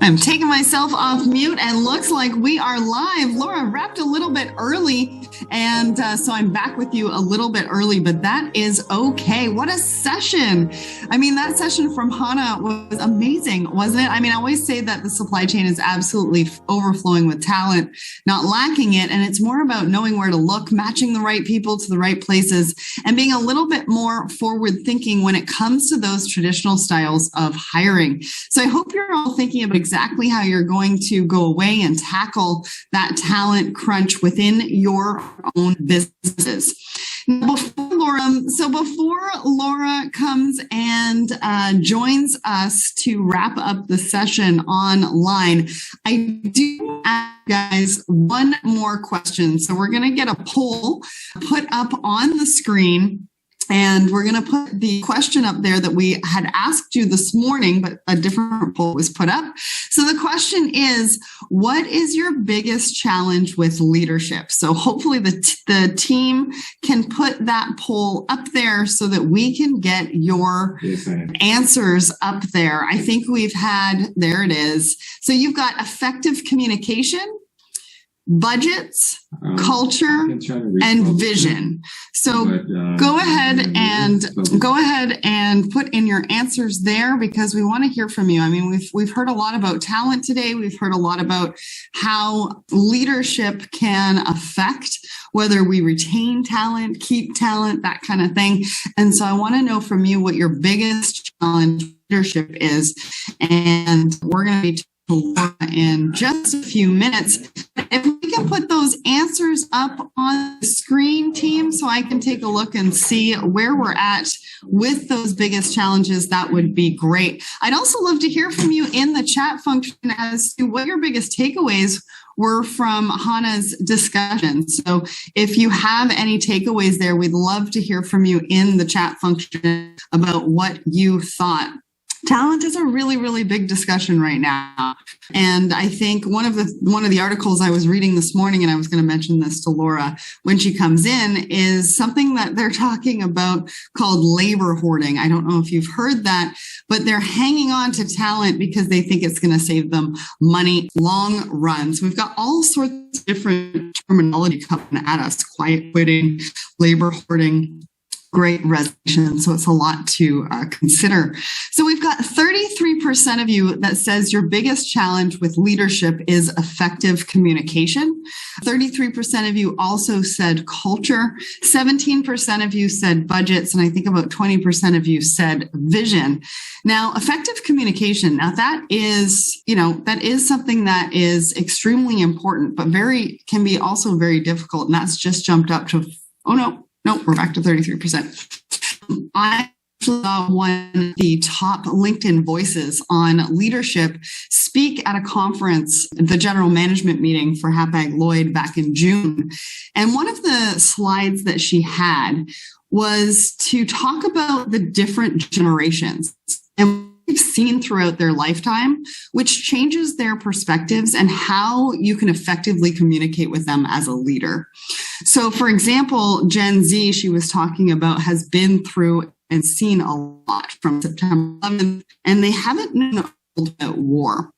I'm taking myself off mute and looks like we are live. Lora wrapped a little bit early, and so I'm back with you a little bit early, but that is okay. What a session. I mean, that session from Hannah was amazing, wasn't it? I mean, I always say that the supply chain is absolutely overflowing with talent, not lacking it. And it's more about knowing where to look, matching the right people to the right places, and being a little bit more forward thinking when it comes to those traditional styles of hiring. So I hope you're all thinking about exactly how you're going to go away and tackle that talent crunch within your own businesses. Before Lora comes and joins us to wrap up the session online, I do ask you guys one more question. So we're going to get a poll put up on the screen. And we're going to put the question up there that we had asked you this morning, but a different poll was put up. So the question is, what is your biggest challenge with leadership? So hopefully the team can put that poll up there so that we can get your answers up there. I think there it is. So you've got effective communication, budgets, culture, and vision. So go ahead and put in your answers there, because we want to hear from you. I mean, we've heard a lot about talent today. We've heard a lot about how leadership can affect whether we retain talent, keep talent, that kind of thing. And so I want to know from you what your biggest challenge leadership is. And we're going to be in just a few minutes. If we can put those answers up on the screen, team, so I can take a look and see where we're at with those biggest challenges, that would be great. I'd also love to hear from you in the chat function as to what your biggest takeaways were from Hannah's discussion. So if you have any takeaways there, we'd love to hear from you in the chat function about what you thought. Talent is a really, really big discussion right now. And I think one of the articles I was reading this morning, and I was going to mention this to Lora when she comes in, is something that they're talking about called labor hoarding. I don't know if you've heard that, but they're hanging on to talent because they think it's going to save them money long run. So we've got all sorts of different terminology coming at us: quiet quitting, labor hoarding, great resignation. So it's a lot to consider. So we've got 33% of you that says your biggest challenge with leadership is effective communication. 33% of you also said culture. 17% of you said budgets. And I think about 20% of you said vision. Now, effective communication, now that is something that is extremely important, but can be also very difficult. And that's just jumped up to, we're back to 33%. I saw one of the top LinkedIn voices on leadership speak at a conference, the general management meeting for Hapag-Lloyd back in June. And one of the slides that she had was to talk about the different generations and we've seen throughout their lifetime, which changes their perspectives and how you can effectively communicate with them as a leader. So, for example, Gen Z, she was talking about, has been through and seen a lot from September 11th, and they haven't known about war.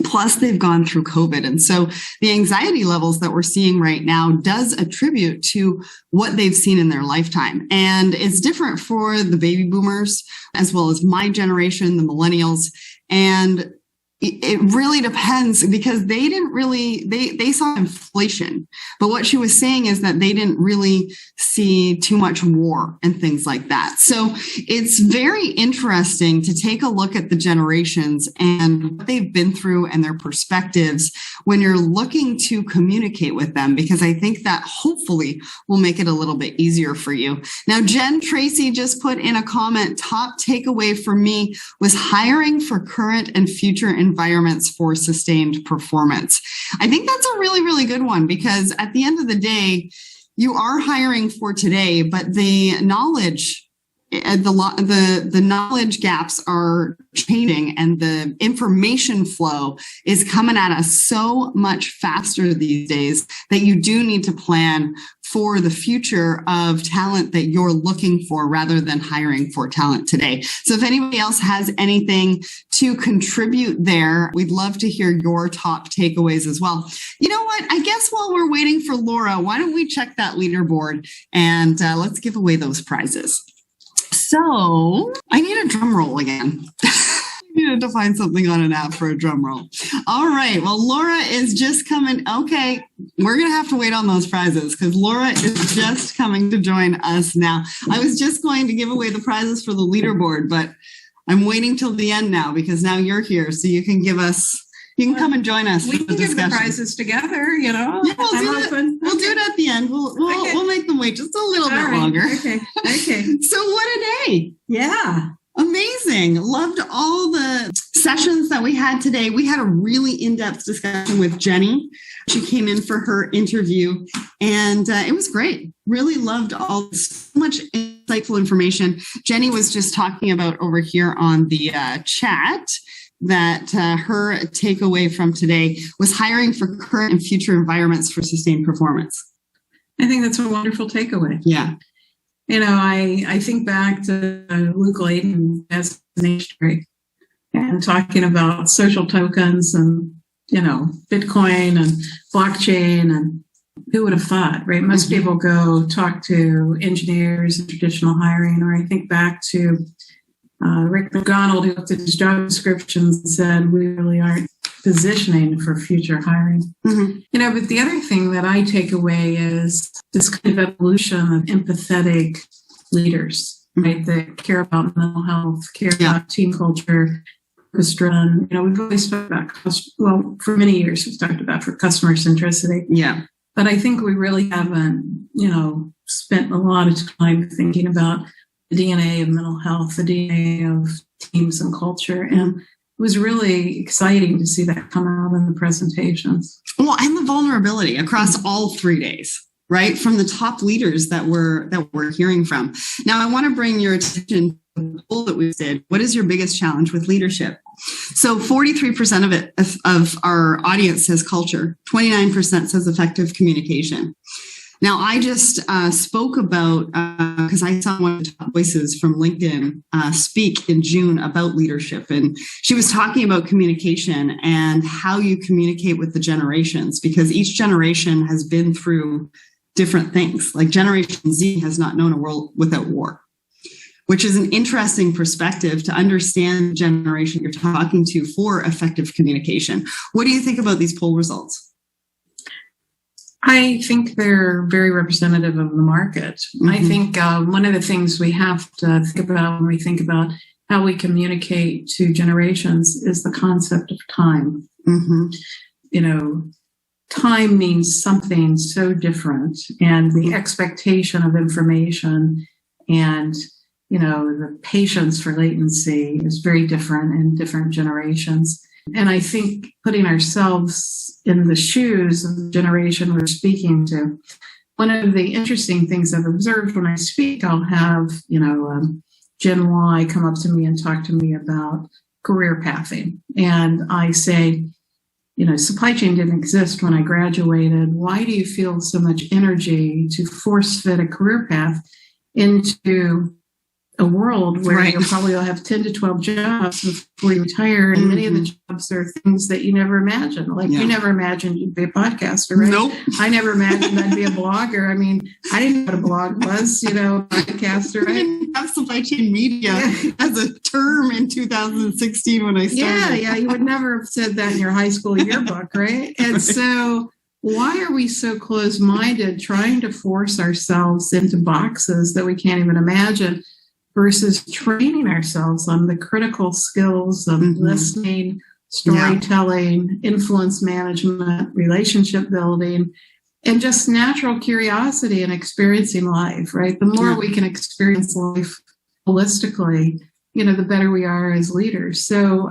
Plus, they've gone through COVID. And so the anxiety levels that we're seeing right now does attribute to what they've seen in their lifetime. And it's different for the baby boomers, as well as my generation, the millennials. And it really depends, because they saw inflation. But what she was saying is that they didn't really see too much war and things like that. So it's very interesting to take a look at the generations and what they've been through and their perspectives when you're looking to communicate with them, because I think that hopefully will make it a little bit easier for you. Now, Jen Tracy just put in a comment, top takeaway for me was hiring for current and future environments for sustained performance. I think that's a really, really good one, because at the end of the day, you are hiring for today, but the knowledge the knowledge gaps are changing, and the information flow is coming at us so much faster these days that you do need to plan for the future of talent that you're looking for rather than hiring for talent today. So if anybody else has anything to contribute there, we'd love to hear your top takeaways as well. You know what? I guess while we're waiting for Lora, why don't we check that leaderboard and let's give away those prizes. So I need a drum roll again. I needed to find something on an app for a drum roll. All right. Well, Lora is just coming. Okay. We're going to have to wait on those prizes because Lora is just coming to join us now. I was just going to give away the prizes for the leaderboard, but I'm waiting till the end now because now you're here. So you can give us, you can come and join us. We can give the prizes together, you know. Yeah, we'll do it at the end. We'll make them wait just a little bit longer. Okay. So what a day. Yeah. Amazing. Loved all the sessions that we had today. We had a really in-depth discussion with Jenny. She came in for her interview and it was great. Really loved so much insightful information. Jenny was just talking about over here on the chat that her takeaway from today was hiring for current and future environments for sustained performance. I think that's a wonderful takeaway. Yeah. You know, I think back to Luke Layton as an history and talking about social tokens and, you know, Bitcoin and blockchain, and who would have thought, right? Most people go talk to engineers and traditional hiring, or I think back to Rick McDonald, who looked at his job descriptions and said, we really aren't positioning for future hiring. You know, but the other thing that I take away is this kind of evolution of empathetic leaders, right, that care about mental health, care about team culture, purpose-driven. You know, we've always talked about, for many years, we've talked about for customer centricity. Yeah. But I think we really haven't, you know, spent a lot of time thinking about the DNA of mental health, the DNA of teams and culture. And it was really exciting to see that come out in the presentations. Well, and the vulnerability across all 3 days, right? From the top leaders that we're hearing from. Now, I want to bring your attention to the poll that we did. What is your biggest challenge with leadership? So 43% of our audience says culture. 29% says effective communication. Now, I just spoke about, because I saw one of the top voices from LinkedIn speak in June about leadership. And she was talking about communication and how you communicate with the generations, because each generation has been through different things. Like Generation Z has not known a world without war, which is an interesting perspective to understand the generation you're talking to for effective communication. What do you think about these poll results? I think they're very representative of the market. I think one of the things we have to think about when we think about how we communicate to generations is the concept of time. You know, time means something so different, and the expectation of information and, you know, the patience for latency is very different in different generations. And I think putting ourselves in the shoes of the generation we're speaking to, one of the interesting things I've observed when I speak, I'll have, you know, Gen Y come up to me and talk to me about career pathing. And I say, you know, supply chain didn't exist when I graduated. Why do you feel so much energy to force fit a career path into a world where you'll probably have 10 to 12 jobs before you retire, and many of the jobs are things that you never imagined. Like you never imagined you'd be a podcaster, right? Nope. I never imagined I'd be a blogger. I mean, I didn't know what a blog was, you know, podcaster, right? I didn't have supply chain media as a term in 2016 when I started. Yeah, you would never have said that in your high school yearbook, right? And so why are we so close-minded trying to force ourselves into boxes that we can't even imagine, versus training ourselves on the critical skills of listening, storytelling, influence management, relationship building, and just natural curiosity and experiencing life, right? The more we can experience life holistically, you know, the better we are as leaders. So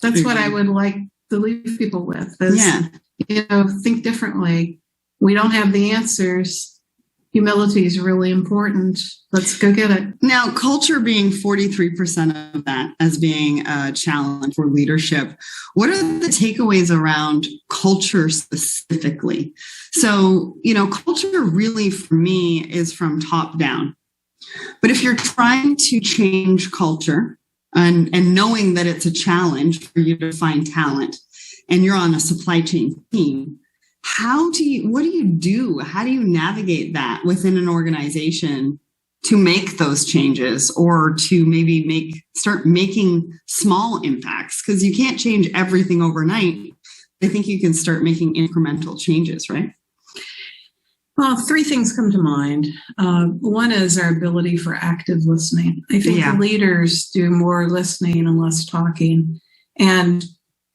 that's what I would like to leave people with is, you know, think differently. We don't have the answers. humility is really important. Let's go get it. Now, culture being 43% of that as being a challenge for leadership, what are the takeaways around culture specifically? So, culture really for me is from top down. But if you're trying to change culture and knowing that it's a challenge for you to find talent and you're on a supply chain team, what do you do? How do you navigate that within an organization to make those changes or to maybe start making small impacts? Because you can't change everything overnight. I think you can start making incremental changes, right? Well, three things come to mind. One is our ability for active listening. I think leaders do more listening and less talking, and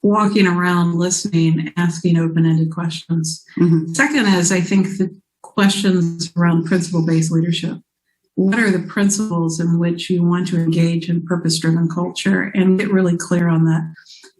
walking around listening, asking open-ended questions. Mm-hmm. Second is, I think, the questions around principle-based leadership. What are the principles in which you want to engage in purpose-driven culture, and get really clear on that?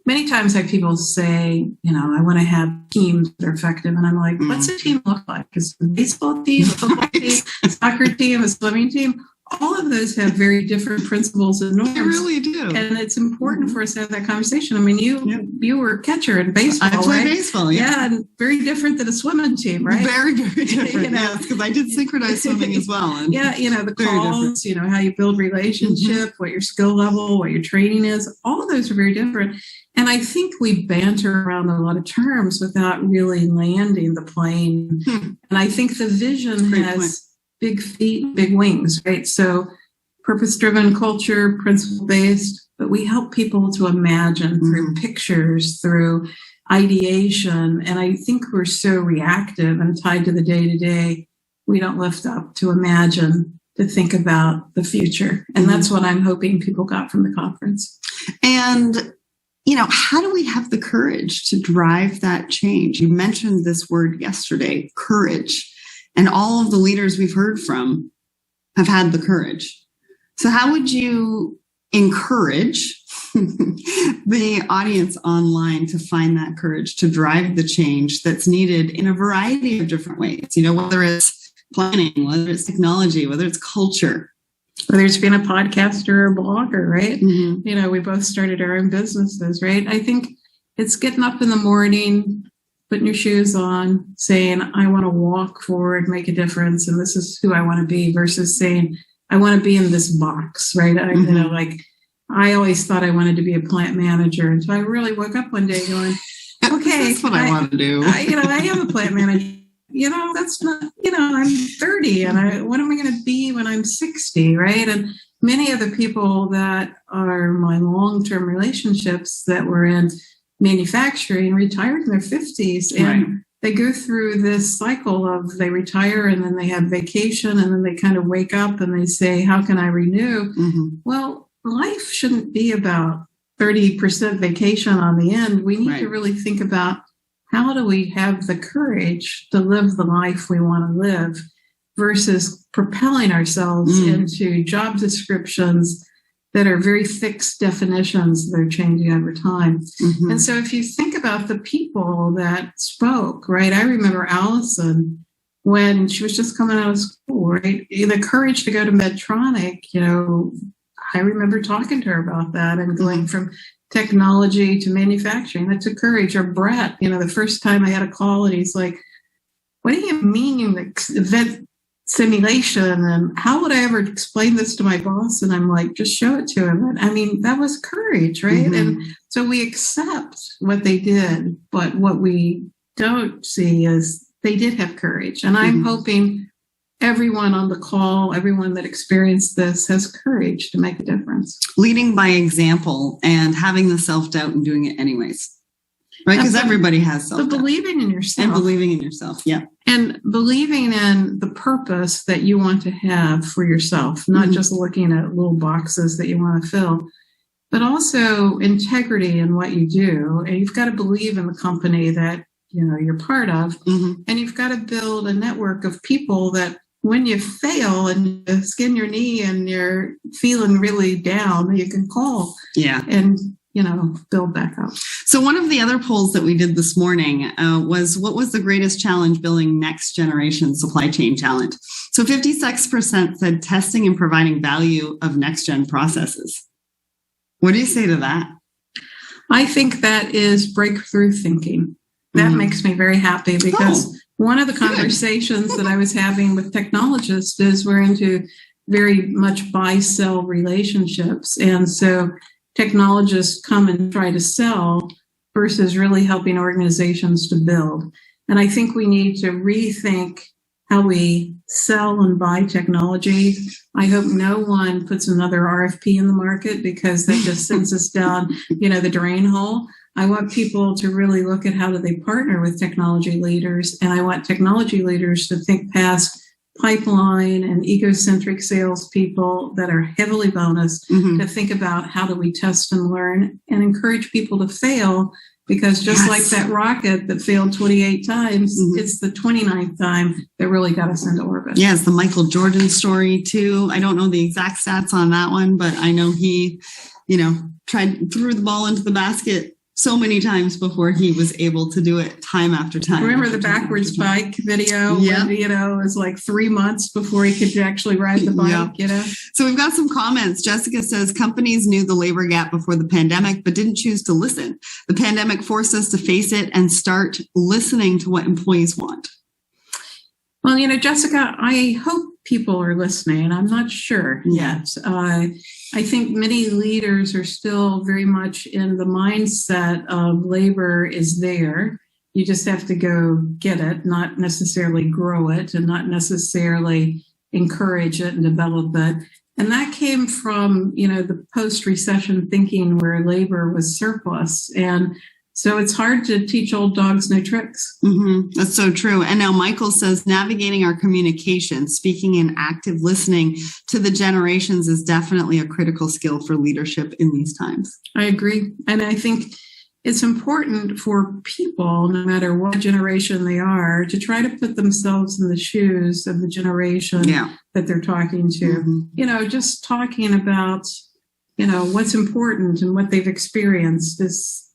Many times I have people say, I want to have teams that are effective. And I'm like, what's a team look like? Is it a baseball team, a football team, a soccer team, a swimming team? All of those have very different principles and norms. They really do. And it's important for us to have that conversation. I mean, you were a catcher in baseball, I played baseball, yeah. And very different than a swimming team, right? Very, very different, yes, because I did synchronized swimming as well. And the calls, how you build relationship, what your skill level, what your training is, all of those are very different. And I think we banter around a lot of terms without really landing the plane. And I think the vision has big feet, big wings, right? So purpose-driven culture, principle-based, but we help people to imagine through pictures, through ideation. And I think we're so reactive and tied to the day-to-day, we don't lift up to imagine, to think about the future. And that's what I'm hoping people got from the conference. And how do we have the courage to drive that change? You mentioned this word yesterday, courage. And all of the leaders we've heard from have had the courage. So how would you encourage the audience online to find that courage to drive the change that's needed in a variety of different ways? Whether it's planning, whether it's technology, whether it's culture. Whether it's being a podcaster or a blogger, right? Mm-hmm. We both started our own businesses, right? I think it's getting up in the morning, putting your shoes on, saying, I want to walk forward, make a difference, and this is who I want to be, versus saying, I want to be in this box, right? I always thought I wanted to be a plant manager. And so I really woke up one day going, okay. That's what I want to do. I am a plant manager. That's not, I'm 30 and what am I going to be when I'm 60, right? And many of the people that are my long-term relationships that were in manufacturing retired in their 50s, and they go through this cycle of they retire and then they have vacation and then they kind of wake up and they say, how can I renew? Mm-hmm. Well, life shouldn't be about 30% vacation on the end. We need to really think about, how do we have the courage to live the life we want to live versus propelling ourselves into job descriptions that are very fixed definitions that are changing over time. Mm-hmm. And so if you think about the people that spoke, right, I remember Allison when she was just coming out of school, right, the courage to go to Medtronic, I remember talking to her about that and going from technology to manufacturing. That took courage. Or Brett, the first time I had a call and he's like, what do you mean event simulation? And how would I ever explain this to my boss? And I'm like, just show it to him. And I mean, that was courage, right? Mm-hmm. And so we accept what they did, but what we don't see is they did have courage. And I'm hoping everyone on the call, everyone that experienced this has courage to make a difference. Leading by example and having the self-doubt and doing it anyways. Right? Because everybody has self-doubt. But believing in yourself. And believing in yourself, yeah. And believing in the purpose that you want to have for yourself, not just looking at little boxes that you want to fill, but also integrity in what you do. And you've got to believe in the company that you're part of. Mm-hmm. And you've got to build a network of people that when you fail and you skin your knee and you're feeling really down, you can call. Yeah. And build back up. So one of the other polls that we did this morning was, what was the greatest challenge building next generation supply chain talent? So 56% said testing and providing value of next gen processes. What do you say to that? I think that is breakthrough thinking. That makes me very happy, because one of the conversations that I was having with technologists is we're into very much buy-sell relationships. And so technologists come and try to sell versus really helping organizations to build. And I think we need to rethink how we sell and buy technology. I hope no one puts another RFP in the market, because that just sends us down, the drain hole. I want people to really look at how do they partner with technology leaders. And I want technology leaders to think past pipeline and egocentric salespeople that are heavily bonused, to think about how do we test and learn and encourage people to fail, because just like that rocket that failed 28 times, it's the 29th time that really got us into orbit. Yes, the Michael Jordan story too. I don't know the exact stats on that one, but I know he, threw the ball into the basket so many times before he was able to do it time after time. Remember the backwards bike video? Yeah. When, it was like 3 months before he could actually ride the bike, So we've got some comments. Jessica says, companies knew the labor gap before the pandemic, but didn't choose to listen. The pandemic forced us to face it and start listening to what employees want. Well, Jessica, I hope people are listening. I'm not sure yet. I think many leaders are still very much in the mindset of labor is there. You just have to go get it, not necessarily grow it, and not necessarily encourage it and develop it. And that came from, the post-recession thinking where labor was surplus. And so it's hard to teach old dogs new tricks. That's so true. And now Michael says navigating our communication, speaking and active listening to the generations is definitely a critical skill for leadership in these times. I agree. And I think it's important for people, no matter what generation they are, to try to put themselves in the shoes of the generation that they're talking to. Just talking about, what's important and what they've experienced is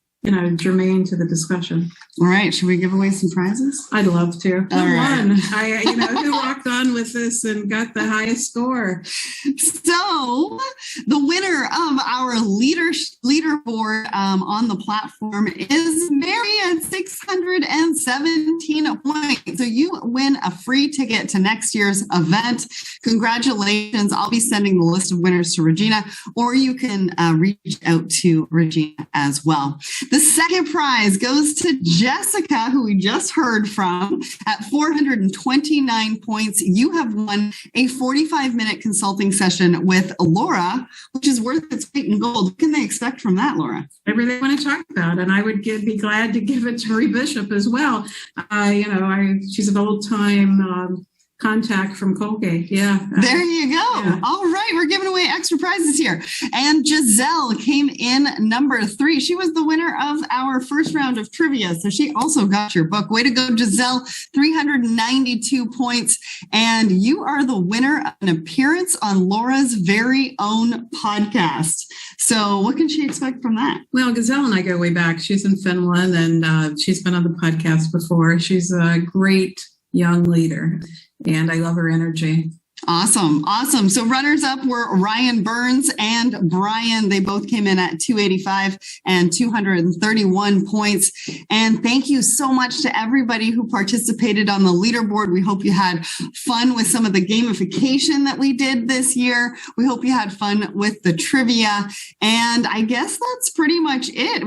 germane to the discussion. All right. Should we give away some prizes? I'd love to. All right. Who walked on with this and got the highest score? So the winner of our leaderboard on the platform is Mary at 617 points. So you win a free ticket to next year's event. Congratulations. I'll be sending the list of winners to Regina, or you can reach out to Regina as well. The second prize goes to Jessica, who we just heard from, at 429 points. You have won a 45-minute consulting session with Lora, which is worth its weight in gold. What can they expect from that, Lora? Everything I want to talk about, and I would be glad to give it to Marie Bishop as well. She's an old-time contact from Colgate. There you go. All right. We're giving away extra prizes here. And Giselle came in number 3. She was the winner of our first round of trivia. So she also got your book. Way to go, Giselle. 392 points. And you are the winner of an appearance on Laura's very own podcast. So what can she expect from that? Well, Giselle and I go way back. She's in Finland, and she's been on the podcast before. She's a great young leader, and I love her energy. Awesome. So runners up were Ryan Burns and Brian. They both came in at 285 and 231 points. And thank you so much to everybody who participated on the leaderboard. We hope you had fun with some of the gamification that we did this year. We hope you had fun with the trivia. And I guess that's pretty much it.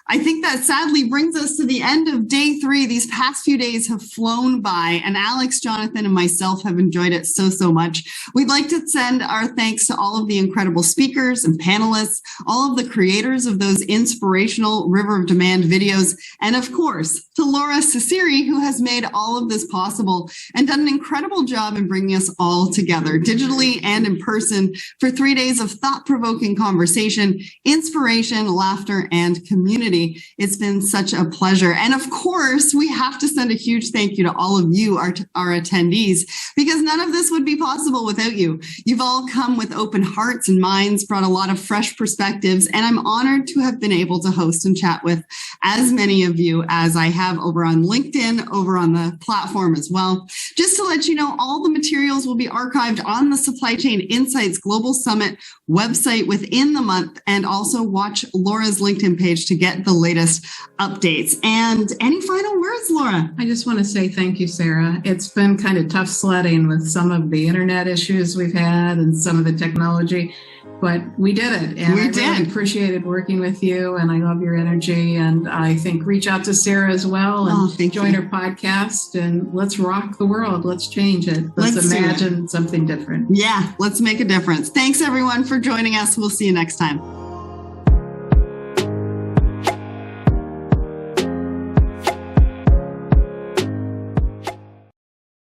I think that sadly brings us to the end of day 3. These past few days have flown by, and Alex, Jonathan, and myself have enjoyed it so much. We'd like to send our thanks to all of the incredible speakers and panelists, all of the creators of those inspirational River of Demand videos, and of course, to Lora Cecere, who has made all of this possible and done an incredible job in bringing us all together digitally and in person for 3 days of thought-provoking conversation, inspiration, laughter, and community. It's been such a pleasure. And of course, we have to send a huge thank you to all of you, our attendees, because none of this would be possible without you. You've all come with open hearts and minds, brought a lot of fresh perspectives, and I'm honored to have been able to host and chat with as many of you as I have over on LinkedIn, over on the platform as well. Just to let you know, all the materials will be archived on the Supply Chain Insights Global Summit website within the month, and also watch Lora's LinkedIn page to get the latest updates. And any final words, Lora? I just want to say thank you, Sarah. It's been kind of tough sledding with some of the internet issues we've had and some of the technology, but we did it. And I really appreciated working with you, and I love your energy. And I think reach out to Sarah as well and join her podcast, and let's rock the world. Let's change it. Let's imagine something different. Yeah, let's make a difference. Thanks, everyone, for joining us. We'll see you next time.